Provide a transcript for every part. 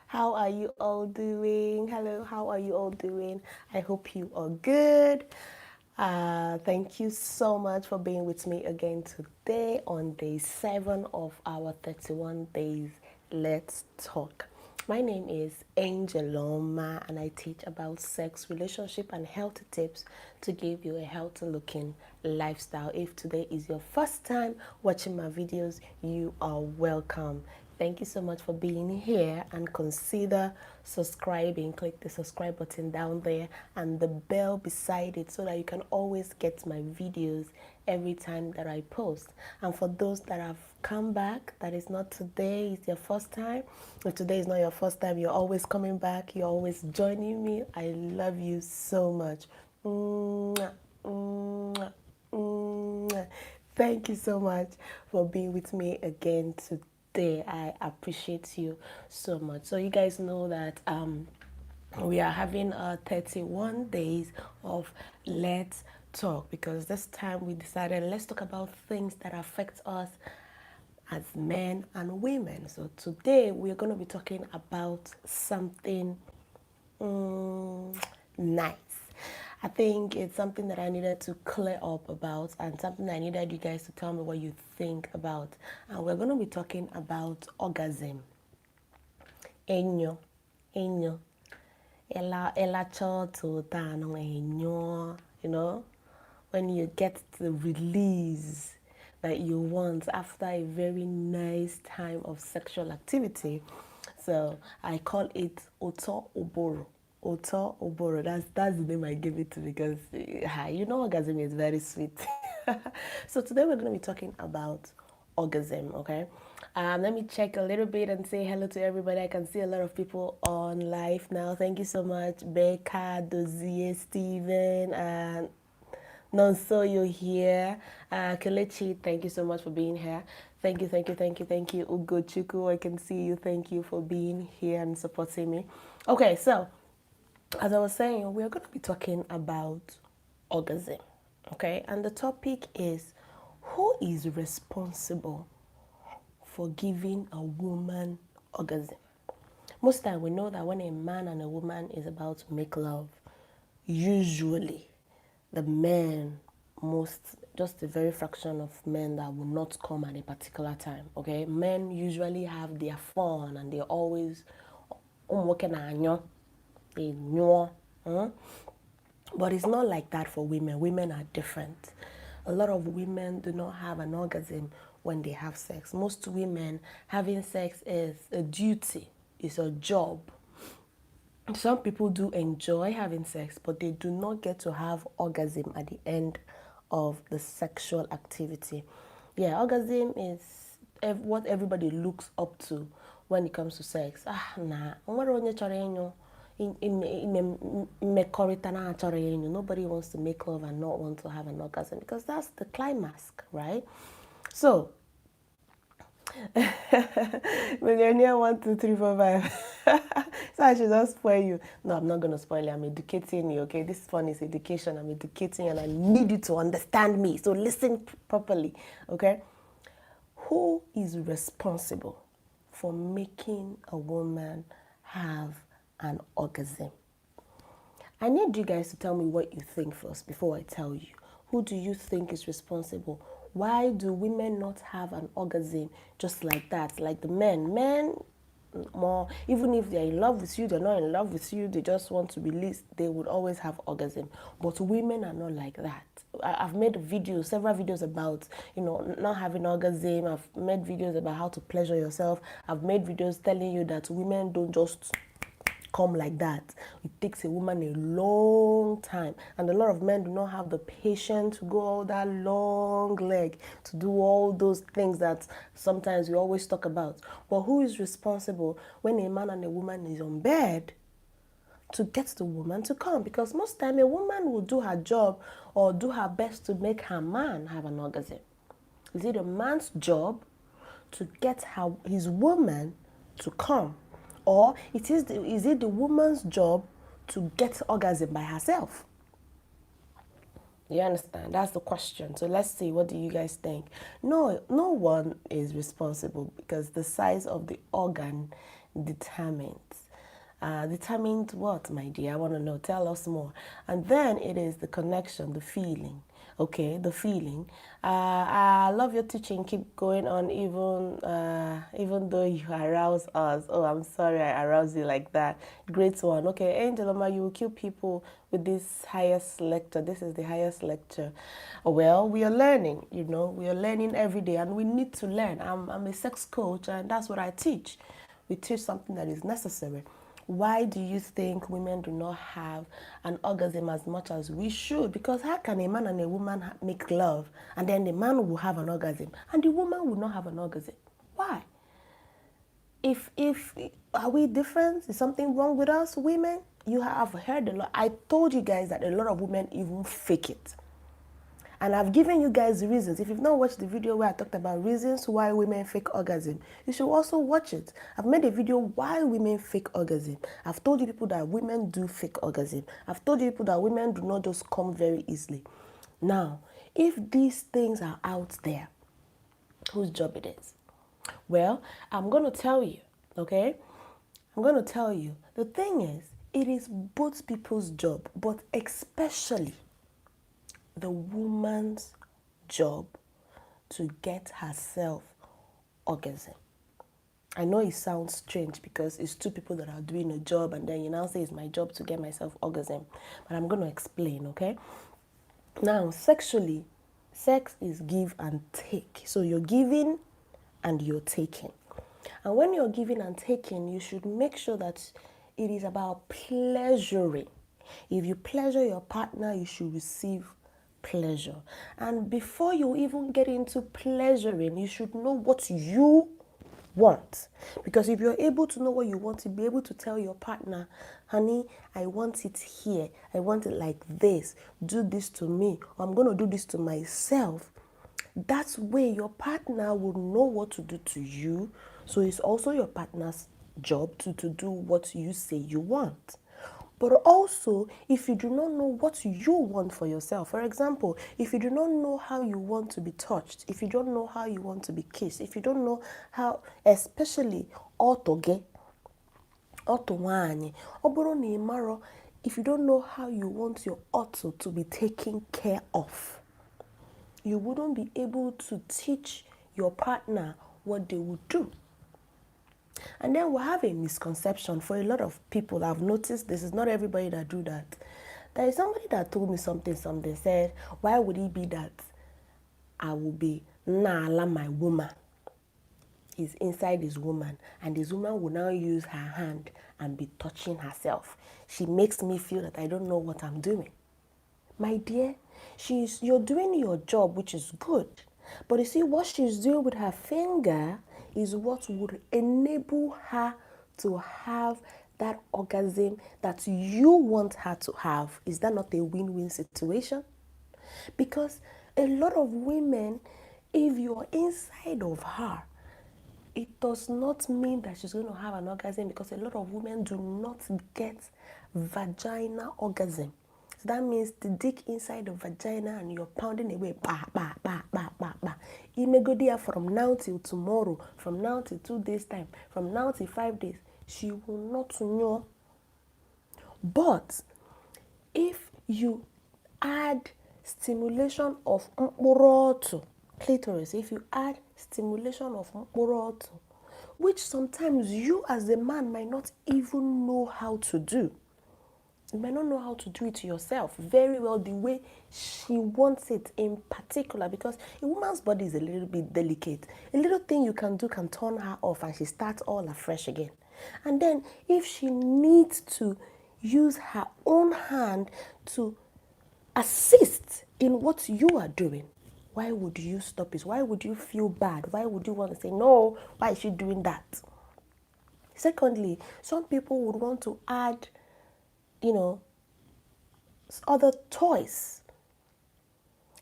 How are you all doing? Hello, how are you all doing? I hope you are good. Thank you so much for being with me again today on day 7 of our 31 days. Let's talk. My name is Angeloma and I teach about sex, relationship, and health tips to give you a healthy looking lifestyle. If today is your first time watching my videos, you are welcome. Thank you so much for being here and consider subscribing. Click the subscribe button down there and the bell beside it so that you can always get my videos every time that I post. And for those that have come back, that is not today, it's your first time. If today is not your first time, you're always coming back, you're always joining me. I love you so much. Mwah, mwah, mwah. Thank you so much for being with me again today. I appreciate you so much. So you guys know that we are having 31 days of Let's Talk, because this time we decided let's talk about things that affect us as men and women. So today we're going to be talking about something nice. I think it's something that I needed to clear up about and something I needed you guys to tell me what you think about. And we're going to be talking about orgasm. Enyo, enyo. Ela choto tano enyo. You know, when you get the release that you want after a very nice time of sexual activity. So I call it Oto Oboro. Oto Oboro. That's the name I give it to because you know orgasm is very sweet. So today we're going to be talking about orgasm, okay? Let me check a little bit and say hello to everybody. I can see a lot of people on live now. Thank you so much, Becca, Dozie, Steven, and Nonso, you're here. Kelechi, thank you so much for being here. Thank you, thank you, thank you, thank you. Ugo Chuku, I can see you. Thank you for being here and supporting me. Okay, so as I was saying, we're going to be talking about orgasm, okay? And the topic is, who is responsible for giving a woman orgasm? Most time we know that when a man and a woman is about to make love, usually the men, just a very fraction of men that will not come at a particular time, okay? Men usually have their fun and they're always working on they know. But it's not like that for women. Women are different. A lot of women do not have an orgasm when they have sex. Most women, having sex is a duty, it's a job. Some people do enjoy having sex, but they do not get to have orgasm at the end of the sexual activity. Yeah, orgasm is what everybody looks up to when it comes to sex. Nobody wants to make love and not want to have an orgasm because that's the climax, right? So millionaire 1 2 3 4 5. So I should not spoil you. No, I'm not gonna spoil you. I'm educating you, okay? This fun is education. I'm educating you and I need you to understand me. So listen properly, okay? Who is responsible for making a woman have an orgasm? I need you guys to tell me what you think first before I tell you. Who do you think is responsible? Why do women not have an orgasm just like that? Like the men. Men, more, even if they're in love with you, they're not in love with you, they just want to release, they would always have orgasm. But women are not like that. I've made videos, several videos about, not having orgasm. I've made videos about how to pleasure yourself. I've made videos telling you that women don't just come like that. It takes a woman a long time, and a lot of men do not have the patience to go all that long leg to do all those things that sometimes we always talk about. But who is responsible when a man and a woman is on bed to get the woman to come? Because most time a woman will do her job or do her best to make her man have an orgasm. Is it a man's job to get his woman to come? Or is it the woman's job to get orgasm by herself? You understand? That's the question. So let's see, what do you guys think? No one is responsible because the size of the organ determined. Determined what, my dear? I want to know. Tell us more. And then it is the connection, the feeling. Okay, the feeling. I love your teaching. Keep going on, even though you arouse us. Oh, I'm sorry, I arouse you like that. Great one. Okay, Angel Oma, you will kill people with this highest lecture. This is the highest lecture. Well, we are learning. We are learning every day, and we need to learn. I'm a sex coach, and that's what I teach. We teach something that is necessary. Why do you think women do not have an orgasm as much as we should? Because how can a man and a woman make love and then the man will have an orgasm and the woman will not have an orgasm? Why? If are we different? Is something wrong with us women? You have heard a lot. I told you guys that a lot of women even fake it. And I've given you guys reasons. If you've not watched the video where I talked about reasons why women fake orgasm, you should also watch it. I've made a video why women fake orgasm. I've told you people that women do fake orgasm. I've told you people that women do not just come very easily. Now, if these things are out there, whose job it is? Well, I'm going to tell you, okay? I'm going to tell you. The thing is, it is both people's job, but especially the woman's job to get herself orgasm. I know it sounds strange because it's two people that are doing a job and then you now say it's my job to get myself orgasm. But I'm going to explain, okay? Now, sexually, sex is give and take. So you're giving and you're taking. And when you're giving and taking, you should make sure that it is about pleasuring. If you pleasure your partner, you should receive pleasure. And before you even get into pleasuring, you should know what you want. Because if you're able to know what you want, to be able to tell your partner, honey, I want it here. I want it like this. Do this to me. Or I'm going to do this to myself. That way your partner will know what to do to you. So it's also your partner's job to do what you say you want. But also, if you do not know what you want for yourself, for example, if you do not know how you want to be touched, if you don't know how you want to be kissed, if you don't know how, especially otoge, otowanye, oboro ni maro, if you don't know how you want your auto to be taken care of, you wouldn't be able to teach your partner what they would do. And then we have a misconception for a lot of people. I've noticed this is not everybody that do that. There is somebody that told me something said, why would it be that I will be Nala, my woman is inside this woman, and this woman will now use her hand and be touching herself. She makes me feel that I don't know what I'm doing. My dear, you're doing your job, which is good. But you see, what she's doing with her finger is what would enable her to have that orgasm that you want her to have. Is that not a win-win situation? Because a lot of women, if you're inside of her, it does not mean that she's going to have an orgasm, because a lot of women do not get vaginal orgasm. So that means the dick inside the vagina and you're pounding away, bah, bah, bah, bah, bah, bah. It may go there from now till tomorrow, from now till 2 days time, from now till 5 days. She will not know. But if you add stimulation of mkporotu, clitoris, if you add stimulation of mkporotu, which sometimes you as a man might not even know how to do. You might not know how to do it yourself very well the way she wants it in particular, because a woman's body is a little bit delicate. A little thing you can do can turn her off and she starts all afresh again. And then if she needs to use her own hand to assist in what you are doing, why would you stop it? Why would you feel bad? Why would you want to say, no, why is she doing that? Secondly, some people would want to add other toys.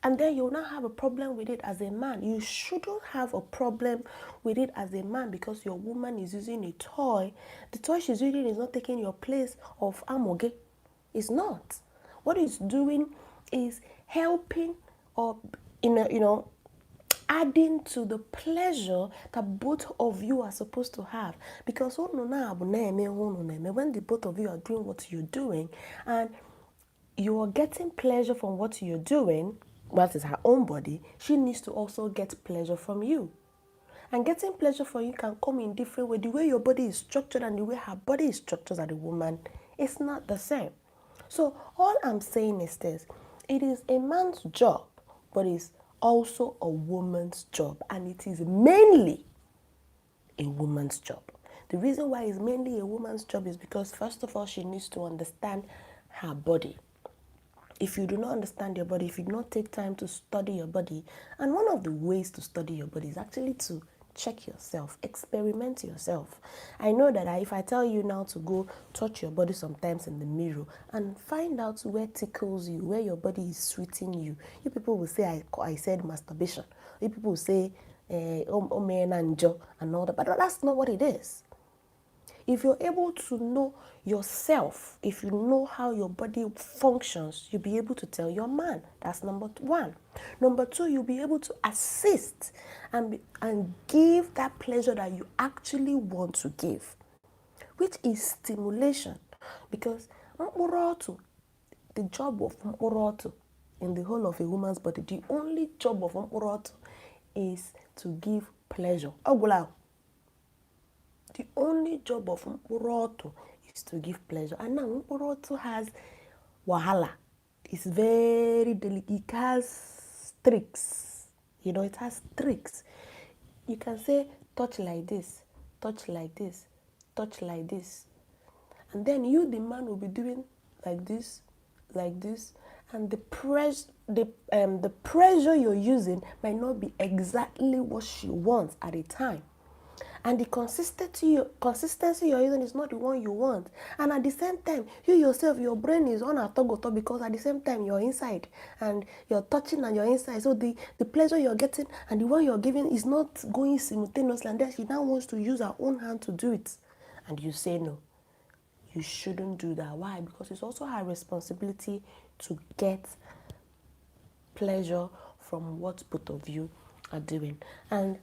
And then you'll not have a problem with it as a man. You shouldn't have a problem with it as a man because your woman is using a toy. The toy she's using is not taking your place of amoge. It's not. What it's doing is helping, or adding to the pleasure that both of you are supposed to have. Because when the both of you are doing what you're doing and you are getting pleasure from what you're doing, that is her own body, she needs to also get pleasure from you. And getting pleasure from you can come in different ways. The way your body is structured and the way her body is structured as a woman is not the same. So all I'm saying is this: it is a man's job, but it's also a woman's job, and it is mainly a woman's job. The reason why it's mainly a woman's job is because, first of all, she needs to understand her body. If you do not understand your body, if you do not take time to study your body, and one of the ways to study your body is actually to check yourself, experiment yourself. I know that if I tell you now to go touch your body sometimes in the mirror and find out where tickles you, where your body is sweeting you, you people will say I said masturbation. You people will say and all that, but that's not what it is. If you're able to know yourself, if you know how your body functions, you'll be able to tell your man. That's number one. Number two, you'll be able to assist and give that pleasure that you actually want to give, which is stimulation. Because the job of mkpụrụ in the whole of a woman's body, the only job of mkpụrụ is to give pleasure. The only job of mkpụrụ is to give pleasure. And now mkpụrụ has wahala. It's very delicate. It has tricks. It has tricks. You can say, touch like this, touch like this, touch like this. And then you, the man, will be doing like this, and the pressure you're using might not be exactly what she wants at a time. And the consistency you're using is not the one you want. And at the same time, you yourself, your brain is on a togoto because at the same time you're inside and you're touching and you're inside. So the pleasure you're getting and the one you're giving is not going simultaneously. And then she now wants to use her own hand to do it. And you say no. You shouldn't do that. Why? Because it's also her responsibility to get pleasure from what both of you are doing. And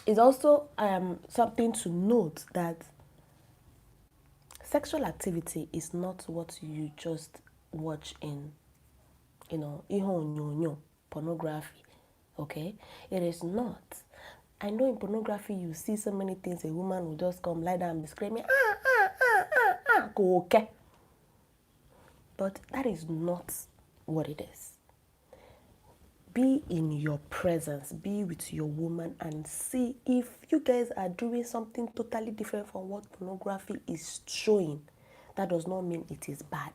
it's also something to note that sexual activity is not what you just watch in, pornography. Okay? It is not. I know in pornography you see so many things. A woman will just come lie down and be screaming, go okay. But that is not what it is. Be in your presence, be with your woman and see if you guys are doing something totally different from what pornography is showing. That does not mean it is bad.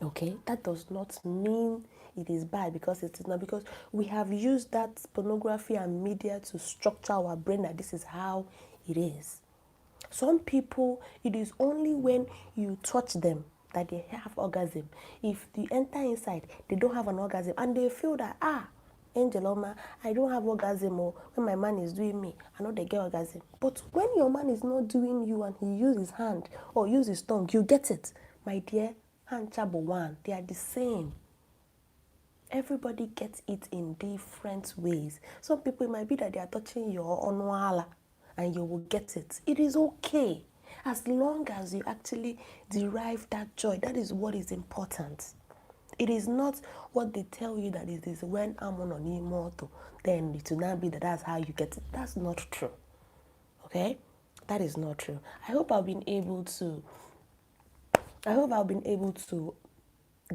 Okay? That does not mean it is bad, because it is not, because we have used that pornography and media to structure our brain that this is how it is. Some people, it is only when you touch them that they have orgasm. If you enter inside, they don't have an orgasm, and they feel that, Angel Oma, I don't have orgasm, or when my man is doing me, I know they get orgasm. But when your man is not doing you and he uses his hand or uses his tongue, you get it. My dear, hand chabo one, they are the same. Everybody gets it in different ways. Some people, it might be that they are touching your onwala and you will get it. It is okay. As long as you actually derive that joy, that is what is important. It is not what they tell you that it is when I'm on immortal, then it will not be that that's how you get it. That's not true. Okay? That is not true. I hope I've been able to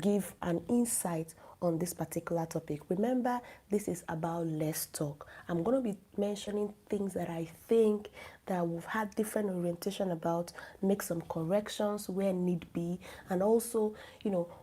give an insight on this particular topic. Remember, this is about Let's Talk. I'm going to be mentioning things that I think that we've had different orientation about, make some corrections where need be, and also,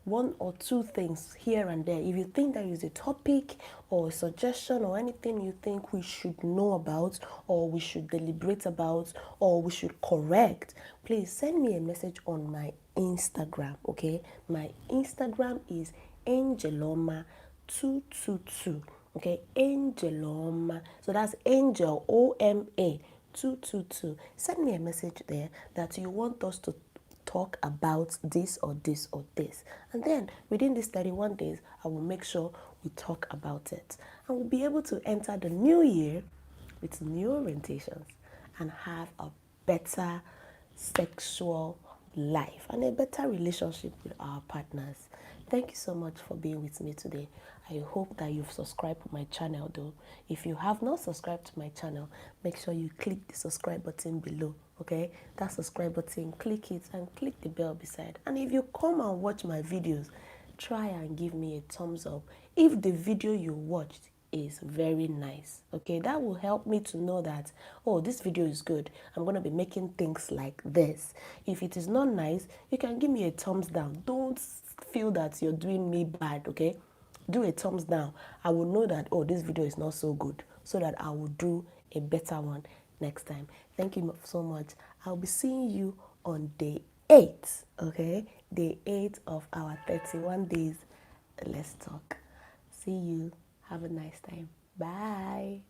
one or two things here and there. If you think there is a topic or a suggestion or anything you think we should know about, or we should deliberate about, or we should correct, please send me a message on my Instagram. Okay, my Instagram is Angeloma222. Okay, Angeloma. So that's Angel OMA 222. Send me a message there that you want us to talk about this or this or this, and then within these 31 days I will make sure we talk about it. and we'll be able to enter the new year with new orientations and have a better sexual life and a better relationship with our partners. Thank you so much for being with me today. I hope that you've subscribed to my channel though. If you have not subscribed to my channel, make sure you click the subscribe button below. Okay, that subscribe button, click it and click the bell beside. And if you come and watch my videos, try and give me a thumbs up if the video you watched is very nice. Okay, that will help me to know that, oh, this video is good, I'm going to be making things like this. If it is not nice, you can give me a thumbs down. Don't feel that you're doing me bad. Okay, do a thumbs down. I will know that, oh, this video is not so good, so that I will do a better one next time. Thank you so much. I'll be seeing you on day 8. Okay, day 8 of our 31 days. Let's talk. See you. Have a nice time. Bye.